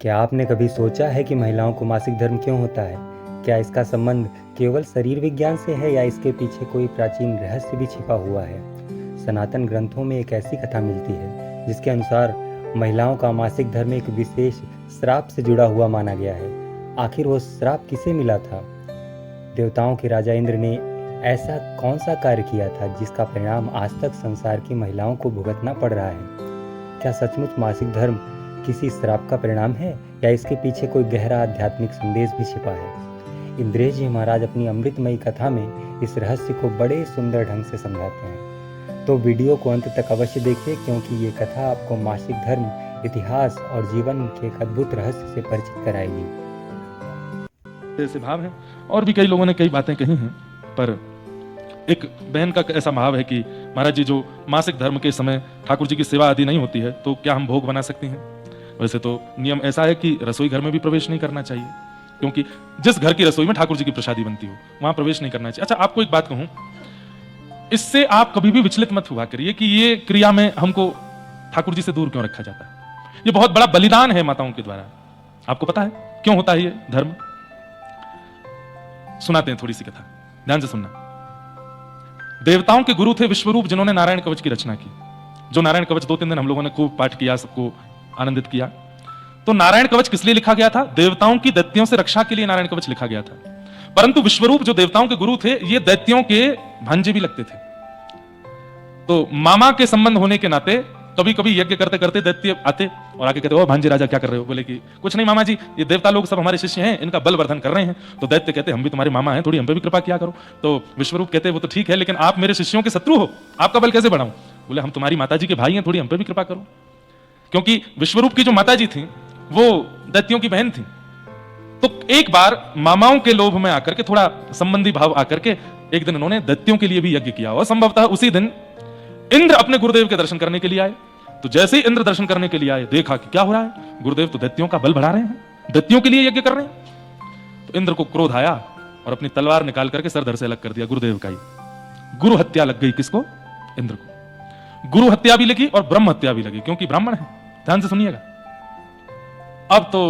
क्या आपने कभी सोचा है कि महिलाओं को मासिक धर्म क्यों होता है? क्या इसका संबंध केवल शरीर विज्ञान से है या इसके पीछे कोई प्राचीन रहस्य भी छिपा हुआ है? सनातन ग्रंथों में एक ऐसी कथा मिलती है जिसके अनुसार महिलाओं का मासिक धर्म एक विशेष श्राप से जुड़ा हुआ माना गया है। आखिर वो श्राप किसे मिला था? देवताओं के राजा इंद्र ने ऐसा कौन सा कार्य किया था जिसका परिणाम आज तक संसार की महिलाओं को भुगतना पड़ रहा है? क्या सचमुच मासिक धर्म किसी श्राप का परिणाम है या इसके पीछे कोई गहरा आध्यात्मिक संदेश भी छिपा है? इंद्रेश जी महाराज अपनी अमृतमयी कथा में इस रहस्य को बड़े सुंदर ढंग से समझाते हैं। तो वीडियो को अंत तक अवश्य देखिए, क्योंकि ये कथा आपको मासिक धर्म, इतिहास और जीवन के एक अद्भुत रहस्य से परिचित कराएगी। ऐसे भाव है और भी कई लोगों ने कई बातें कही हैं, पर एक बहन का ऐसा भाव है कि महाराज जी, जो मासिक धर्म के समय ठाकुर जी की सेवा आदि नहीं होती है तो क्या हम भोग बना सकते हैं? वैसे तो नियम ऐसा है कि रसोई घर में भी प्रवेश नहीं करना चाहिए, क्योंकि जिस घर की रसोई में ठाकुर जी की प्रसादी बनती हो वहां प्रवेश नहीं करना चाहिए। अच्छा, आपको एक बात कहूं, इससे आप कभी भी विचलित मत हुआ करिए कि ये क्रिया में हमको ठाकुर जी से दूर क्यों रखा जाता है। ये बहुत बड़ा बलिदान है माताओं के द्वारा। आपको पता है क्यों होता है ये धर्म? सुनाते हैं थोड़ी सी कथा, ध्यान से सुनना। देवताओं के गुरु थे विश्वरूप, जिन्होंने नारायण कवच की रचना की। जो नारायण कवच 2-3 दिन हम लोगों ने खूब पाठ किया, सबको आनंदित किया। तो नारायण कवच किस लिए लिखा गया था? देवताओं की दैत्यों से रक्षा के लिए नारायण कवच लिखा गया था। परंतु विश्वरूप जो देवताओं के गुरु थे, ये दैत्यों के भांजे भी लगते थे। तो मामा के संबंध होने के नाते कभी कभी यज्ञ करते करते दैत्य आते और आके कहते, ओ भांजे राजा क्या कर रहे हो? बोले कि कुछ नहीं मामा जी, ये देवता लोग सब हमारे शिष्य हैं, इनका बल वर्धन कर रहे हैं। तो दैत्य कहते, हम भी तुम्हारे मामा हैं, थोड़ी हम पे भी कृपा किया करो। तो विश्वरूप कहते, वो तो ठीक है, लेकिन आप मेरे शिष्यों के शत्रु हो, आपका बल कैसे बढ़ाऊं? बोले, हम तुम्हारी माता जी के भाई हैं, थोड़ी हम पे भी कृपा करो। क्योंकि विश्वरूप की जो माता जी थी वो दैत्यों की बहन थी। तो एक बार मामाओं के लोभ में आकर के, थोड़ा संबंधी भाव आकर के, एक दिन उन्होंने दैत्यों के लिए भी यज्ञ किया और संभवतः उसी दिन इंद्र अपने गुरुदेव के दर्शन करने के लिए आए। तो जैसे ही इंद्र दर्शन करने के लिए आए, देखा कि क्या हो रहा है, गुरुदेव तो दैत्यों का बल बढ़ा रहे हैं, दैत्यों के लिए यज्ञ कर रहे हैं। तो इंद्र को क्रोध आया और अपनी तलवार निकाल करके सर धड़ से अलग कर दिया गुरुदेव का ही। गुरु हत्या लग गई किसको? इंद्र को। गुरु हत्या भी लगी और ब्रह्म हत्या भी लगी, क्योंकि ब्राह्मण है। ध्यान से सुनिएगा। अब तो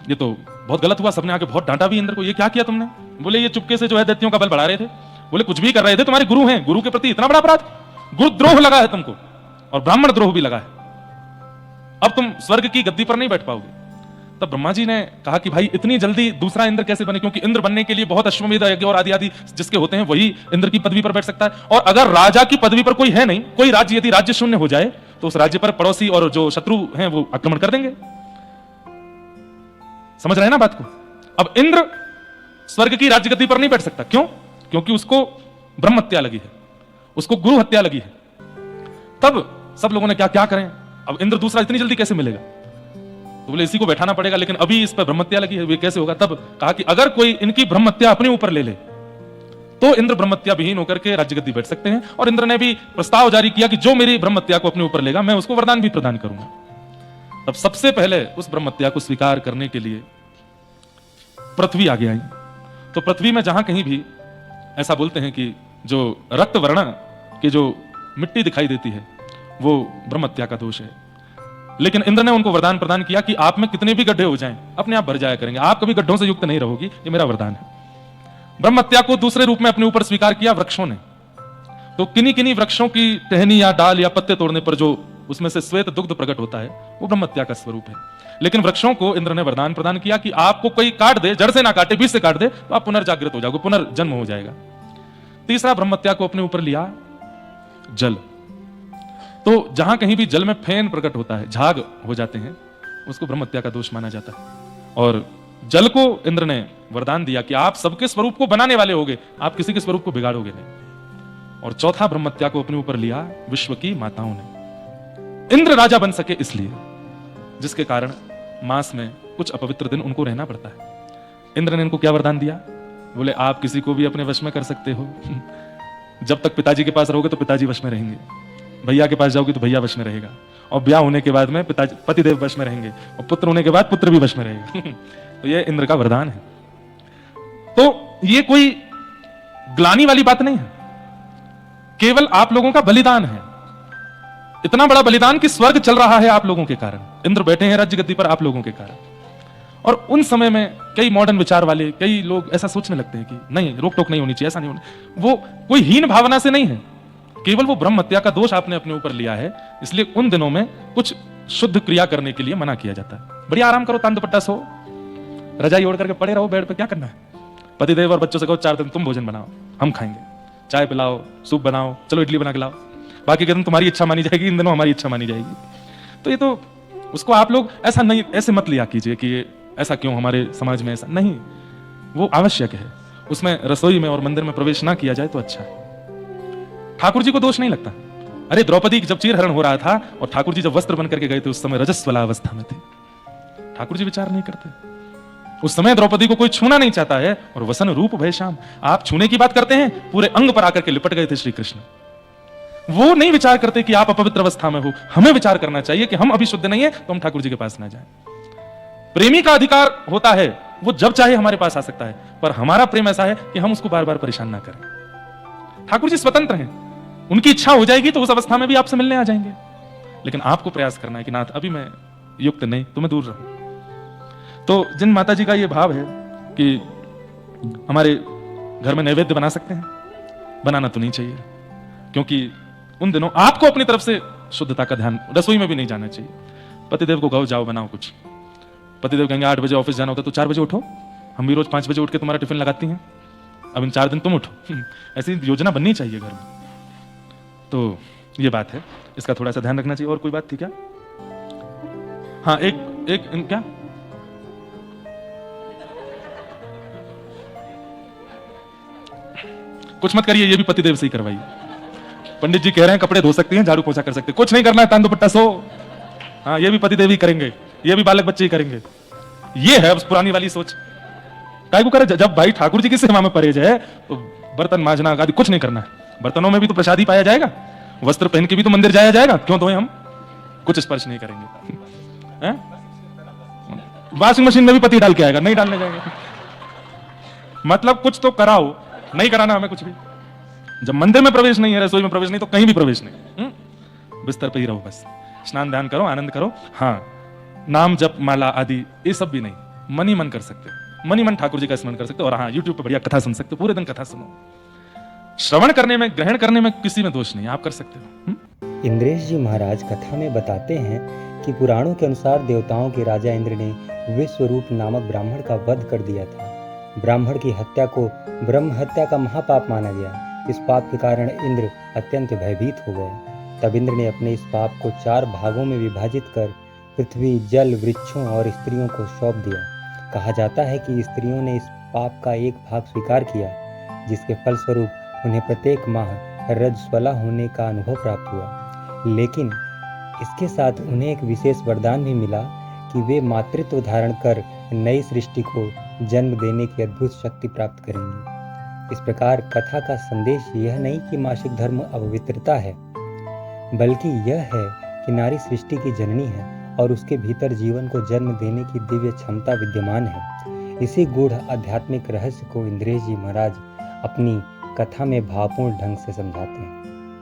ये तो बहुत गलत हुआ, सबने आके बहुत डांटा भी इंद्र को, ये क्या किया तुमने? बोले, ये चुपके से जो है दैत्यों का बल बढ़ा रहे थे। बोले, कुछ भी कर रहे थे, तुम्हारे गुरु हैं, गुरु के प्रति इतना बड़ा अपराध? गुरुद्रोह लगा है तुमको और ब्राह्मण द्रोह भी लगा है। अब तुम स्वर्ग की गद्दी पर नहीं बैठ पाओगे। तब ब्रह्मा जी ने कहा कि भाई, इतनी जल्दी दूसरा इंद्र कैसे बने? क्योंकि इंद्र बनने के लिए बहुत अश्वमेध यज्ञ और आदि आदि जिसके होते हैं, वही इंद्र की पदवी पर बैठ सकता है। और अगर राजा की पदवी पर कोई है नहीं, कोई राज्य यदि राज्य शून्य हो जाए, तो उस राज्य पर पड़ोसी और जो शत्रु हैं वो आक्रमण कर देंगे। समझ रहे हैं ना बात को? अब इंद्र स्वर्ग की राज्य गद्दी पर नहीं बैठ सकता। क्यों? क्योंकि उसको ब्रह्म हत्या लगी है, उसको गुरु हत्या लगी है। तब सब लोगों ने क्या क्या करें, अब इंद्र दूसरा इतनी जल्दी कैसे मिलेगा? तो बोले, इसी को बैठाना पड़ेगा, लेकिन अभी इस पर ब्रह्म हत्या लगी है, वे कैसे होगा? तब कहा कि अगर कोई इनकी ब्रह्म हत्या अपने ऊपर ले ले तो इंद्र ब्रह्म हत्या विहीन होकर के राज्य गद्दी बैठ सकते हैं। और इंद्र ने भी प्रस्ताव जारी किया कि जो मेरी ब्रह्म हत्या को अपने ऊपर लेगा, मैं उसको वरदान भी प्रदान करूंगा। तब सबसे पहले उस ब्रह्म हत्या को स्वीकार करने के लिए पृथ्वी आगे आई। तो पृथ्वी में जहां कहीं भी ऐसा बोलते हैं कि जो रक्त वर्ण की जो मिट्टी दिखाई देती है, वो ब्रह्म हत्या का दोष है। लेकिन इंद्र ने उनको वरदान प्रदान किया कि आप में कितने भी गड्ढे हो जाएं, अपने आप भर जाया करेंगे, आप कभी गड्ढों से युक्त नहीं रहोगी, ये मेरा वरदान है। ब्रह्म हत्या को दूसरे रूप में अपने ऊपर स्वीकार किया वृक्षों ने। तो किन्हीं किन्हीं वृक्षों की टहनी या डाल या पत्ते तोड़ने पर जो उसमें से श्वेत दुग्ध प्रकट होता है, वो ब्रह्म हत्या का स्वरूप है। लेकिन वृक्षों को इंद्र ने वरदान प्रदान किया कि आपको कोई काट दे, जड़ से ना काटे, बीज से काट दे, तो आप पुनर्जागृत हो जाओगे, पुनर्जन्म हो जाएगा। तीसरा ब्रह्म हत्या को अपने ऊपर लिया जल। तो जहां कहीं भी जल में फेन प्रकट होता है, झाग हो जाते हैं, उसको ब्रह्म हत्या का दोष माना जाता है। और जल को इंद्र ने वरदान दिया कि आप सबके स्वरूप को बनाने वाले होगे, आप किसी के स्वरूप को बिगाड़ोगे नहीं। और चौथा ब्रह्म हत्या को अपने ऊपर लिया विश्व की माताओं ने। इंद्र राजा बन सके इसलिए, जिसके कारण मास में कुछ अपवित्र दिन उनको रहना पड़ता है। इंद्र ने इनको क्या वरदान दिया? बोले, आप किसी को भी अपने वश में कर सकते हो। जब तक पिताजी के पास रहोगे तो पिताजी वश में रहेंगे, भैया के पास जाओगे तो भैया वश में रहेगा, और ब्याह होने के बाद में पिताजी पतिदेव वश में रहेंगे, और पुत्र होने के बाद पुत्र भी वश में रहेगा। तो ये इंद्र का वरदान है। तो ये कोई ग्लानि वाली बात नहीं है, केवल आप लोगों का बलिदान है। इतना बड़ा बलिदान कि स्वर्ग चल रहा है आप लोगों के कारण। इंद्र बैठे हैं राज्य गद्दी पर आप लोगों के कारण। और उन समय में कई मॉडर्न विचार वाले कई लोग ऐसा सोचने लगते हैं कि नहीं, रोक टोक नहीं होनी चाहिए, ऐसा नहीं होना। वो कोई हीन भावना से नहीं है, केवल वो ब्रह्म हत्या का दोष आपने अपने ऊपर लिया है, इसलिए उन दिनों में कुछ शुद्ध क्रिया करने के लिए मना किया जाता है। बढ़िया आराम करो, तान दुपट्टा सो, रजाई ओढ़ करके पड़े रहो बेड पे, क्या करना है। पतिदेव और बच्चों से कहो 4 दिन तुम भोजन बनाओ, हम खाएंगे, चाय पिलाओ, सूप बनाओ, चलो इडली बना के लाओ, बाकी के दिन तुम्हारी इच्छा मानी जाएगी, इन दिनों हमारी इच्छा मानी जाएगी। तो ये तो उसको आप लोग ऐसा नहीं, ऐसे मत लिया कीजिए कि ये ऐसा क्यों हमारे समाज में ऐसा नहीं, वो आवश्यक है। उसमें रसोई में और मंदिर में प्रवेश ना किया जाए तो अच्छा है। ठाकुर जी को दोष नहीं लगता। अरे द्रौपदी जब चीरहरण हो रहा था और ठाकुर जी जब वस्त्र बन करके गए थे, उस समय रजस्वला अवस्था में थे, ठाकुर जी विचार नहीं करते। उस समय द्रौपदी को कोई छूना नहीं चाहता है, और वसन रूप भय श्याम, आप छूने की बात करते हैं, पूरे अंग पर आकर के लिपट गए थे श्री कृष्ण। वो नहीं विचार करते कि आप अपवित्र अवस्था में हो। हमें विचार करना चाहिए कि हम अभी शुद्ध नहीं है तो हम ठाकुर जी के पास ना जाएं। प्रेमी का अधिकार होता है, वो जब चाहे हमारे पास आ सकता है, पर हमारा प्रेम ऐसा है कि हम उसको बार बार परेशान ना करें। ठाकुर जी स्वतंत्र हैं, उनकी इच्छा हो जाएगी तो उस अवस्था में भी आपसे मिलने आ जाएंगे, लेकिन आपको प्रयास करना है कि नाथ अभी मैं युक्त नहीं, तुम्हें दूर रहो। तो जिन माता जी का ये भाव है कि हमारे घर में नैवेद्य बना सकते हैं, बनाना तो नहीं चाहिए, क्योंकि उन दिनों आपको अपनी तरफ से शुद्धता का ध्यान, रसोई में भी नहीं जाना चाहिए। पतिदेव को कहो जाओ बनाओ कुछ, पतिदेव कहेंगे 8 बजे ऑफिस जाना होता है तो 4 बजे उठो, हम भी रोज 5 बजे उठ के तुम्हारा टिफिन लगाती हैं, अब इन 4 दिन तुम उठो। ऐसी योजना बननी चाहिए घर में। तो ये बात है, इसका थोड़ा सा ध्यान रखना चाहिए। और कोई बात थी क्या? हाँ, एक क्या कुछ मत करिए, ये भी पतिदेव से ही करवाइए। पंडित जी कह रहे हैं कपड़े धो सकती हैं, झाड़ू पोछा कर सकते हैं, कुछ नहीं करना है, तान दुपट्टा सो। हाँ, ये भी पतिदेव ही करेंगे, ये भी बालक बच्चे ही करेंगे। ये है उस पुरानी वाली सोच। काय को करे, जब भाई ठाकुर जी की सेवा में परहेज है तो बर्तन मांजना आदि कुछ नहीं करना है। बर्तनों में भी तो प्रसाद ही पाया जाएगा, वस्त्र पहन के भी तो मंदिर जाया जाएगा, क्यों धोए हम? कुछ स्पर्श नहीं करेंगे। वॉशिंग मशीन में भी पति डाल के आएगा, नहीं डालने जाएंगे। मतलब कुछ तो कराओ, नहीं कराना हमें कुछ भी। जब मंदिर में प्रवेश नहीं है, रसोई में प्रवेश नहीं, तो कहीं भी प्रवेश नहीं। बिस्तर पे ही रहो बस, स्नान ध्यान करो, आनंद करो। हाँ, नाम जप माला आदि ये सब भी नहीं, मन ही मन कर सकते हो, मन ही मन ठाकुर जी का स्मरण कर सकते हो। और हाँ, यूट्यूब पे बढ़िया कथा सुन सकते हो, पूरे दिन कथा सुनो। श्रवण करने में, ग्रहण करने में किसी में दोष नहीं, आप कर सकते हो। इंद्रेश जी महाराज कथा में बताते हैं कि पुराणों के अनुसार देवताओं के राजा इंद्र ने विश्वरूप नामक ब्राह्मण का वध कर दिया था। ब्राह्मण की हत्या को ब्रह्म हत्या का महापाप माना गया। इस पाप के कारण इंद्र अत्यंत भयभीत हो गए। तब इंद्र ने अपने इस पाप को 4 भागों में विभाजित कर पृथ्वी, जल, वृक्षों और स्त्रियों को सौंप दिया। कहा जाता है कि स्त्रियों ने इस पाप का एक भाग स्वीकार किया, जिसके फलस्वरूप उन्हें प्रत्येक माह रजस्वला होने का अनुभव प्राप्त हुआ। लेकिन इसके साथ उन्हें एक विशेष वरदान भी मिला कि वे मातृत्व धारण कर नई सृष्टि को जन्म देने की अद्भुत शक्ति प्राप्त करेंगी। इस प्रकार कथा का संदेश यह नहीं कि मासिक धर्म अपवित्रता है, बल्कि यह है कि नारी सृष्टि की जननी है और उसके भीतर जीवन को जन्म देने की दिव्य क्षमता विद्यमान है। इसी गूढ़ आध्यात्मिक रहस्य को इंद्रेश जी महाराज अपनी कथा में भावपूर्ण ढंग से समझाते हैं।